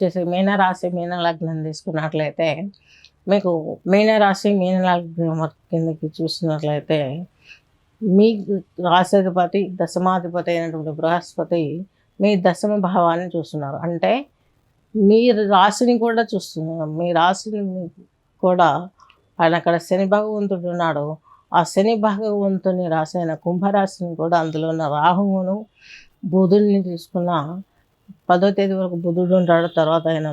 చేసే మీనరాశి, మీన లగ్నం తీసుకున్నట్లయితే, మీకు మీనరాశి, మీన లగ్నం కిందకి చూసినట్లయితే, మీకు రాశాధిపతి, దశమాధిపతి అయినటువంటి బృహస్పతి మీ దశమ భావాన్ని చూస్తున్నారు. అంటే మీ రాశిని కూడా చూస్తున్నారు. మీ రాశిని కూడా ఆయన అక్కడ శని భగవంతుడు ఉన్నాడు. ఆ శని భగవంతుని రాశి అయిన కుంభరాశిని కూడా అందులో ఉన్న రాహువును, బుధుడిని తీసుకున్న 10వ తేదీ వరకు బుధుడు ఉంటాడు. తర్వాత ఆయన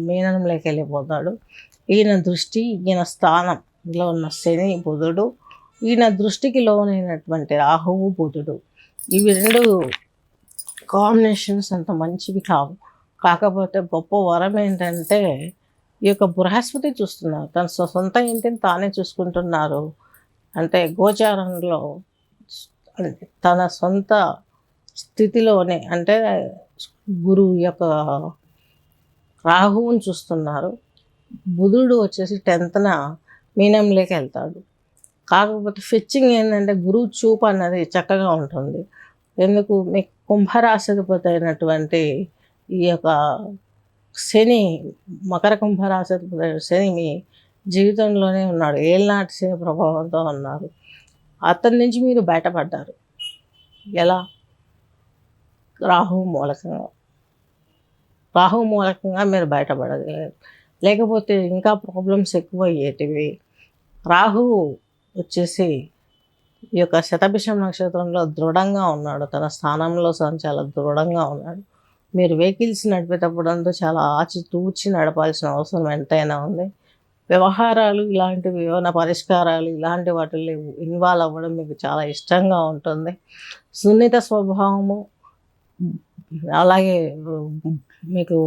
మీనంలోకి వెళ్ళిపోతాడు. ఈయన దృష్టి, ఈయన స్థానంలో ఉన్న శని బుధుడు, ఈయన దృష్టికి లోనైనటువంటి రాహువు బుధుడు, ఇవి రెండు కాంబినేషన్స్ అంత మంచివి కావు. కాకపోతే గొప్ప వరం ఏంటంటే ఈ యొక్క బృహస్పతి చూస్తున్నారు. తన సొంత ఇంటిని తానే చూసుకుంటున్నారు. అంటే గోచారంలో తన సొంత స్థితిలోనే, అంటే గురువు యొక్క రాహువుని చూస్తున్నారు. బుధుడు వచ్చేసి 10న మీనంలోకి వెళ్తాడు. కాకపోతే ఫెచ్చింగ్ ఏంటంటే గురువు చూపు అన్నది చక్కగా ఉంటుంది. ఎందుకు, మీ కుంభరాశిపతి అయినటువంటి ఈ యొక్క శని, మకర కుంభరాశిపతి శని మీ జీవితంలోనే ఉన్నాడు. ఏళ్ళనాటి శని ప్రభావంతో ఉన్నారు. అతని నుంచి మీరు బయటపడ్డారు. ఎలా? రాహువు మూలకంగా మీరు బయటపడగలరు. లేకపోతే ఇంకా ప్రాబ్లమ్స్ ఎక్కువ అయ్యేటివి. రాహువు వచ్చేసి ఈ యొక్క శతభిషం నక్షత్రంలో దృఢంగా ఉన్నాడు. తన స్థానంలో చాలా దృఢంగా ఉన్నాడు. మీరు వెహికల్స్ నడిపేటప్పుడు చాలా ఆచితూచి నడపాల్సిన అవసరం ఎంతైనా ఉంది. వ్యవహారాలు ఇలాంటివి, ఏమైనా పరిష్కారాలు ఇలాంటి వాటిల్లో ఇన్వాల్వ్ అవ్వడం మీకు చాలా ఇష్టంగా ఉంటుంది. సున్నిత స్వభావము, అలాగే మీకు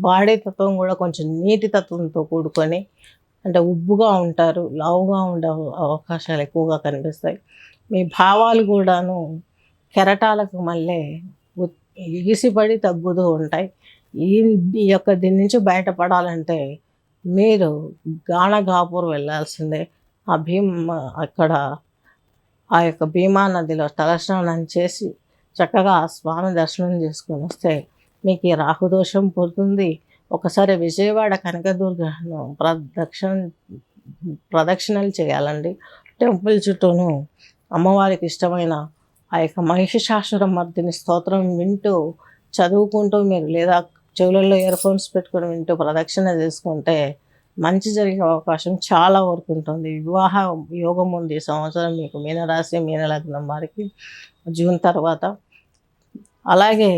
బాడీ తత్వం కూడా కొంచెం నీటి తత్వంతో కూడుకొని, అంటే ఉబ్బుగా ఉంటారు, లావుగా ఉండే అవకాశాలు ఎక్కువగా కనిపిస్తాయి. మీ భావాలు కూడాను కెరటాలకు మళ్ళీ ఎగిసిపడి తగ్గుతూ ఉంటాయి. ఈ యొక్క దీని నుంచి బయటపడాలంటే మీరు గాణగాపూర్ వెళ్ళాల్సిందే. అక్కడ ఆ యొక్క భీమా నదిలో తలస్నానం చేసి చక్కగా ఆ స్వామి దర్శనం చేసుకొని వస్తే మీకు ఈ రాహుదోషం పోతుంది. ఒకసారి విజయవాడ కనకదుర్గను ప్రదక్షిణలు చేయాలండి. టెంపుల్ చుట్టూను అమ్మవారికి ఇష్టమైన ఆ యొక్క మహిషాసురమర్దిని స్తోత్రం వింటూ, చదువుకుంటూ మీరు, లేదా చెవులలో ఇయర్ ఫోన్స్ పెట్టుకొని వింటూ ప్రదక్షిణ చేసుకుంటే మంచి జరిగే అవకాశం చాలా వరకు ఉంటుంది. వివాహ యోగం ఉంది ఈ సంవత్సరం మీకు మీనరాశి, మీనలగ్నం వారికి జూన్ తర్వాత. అలాగే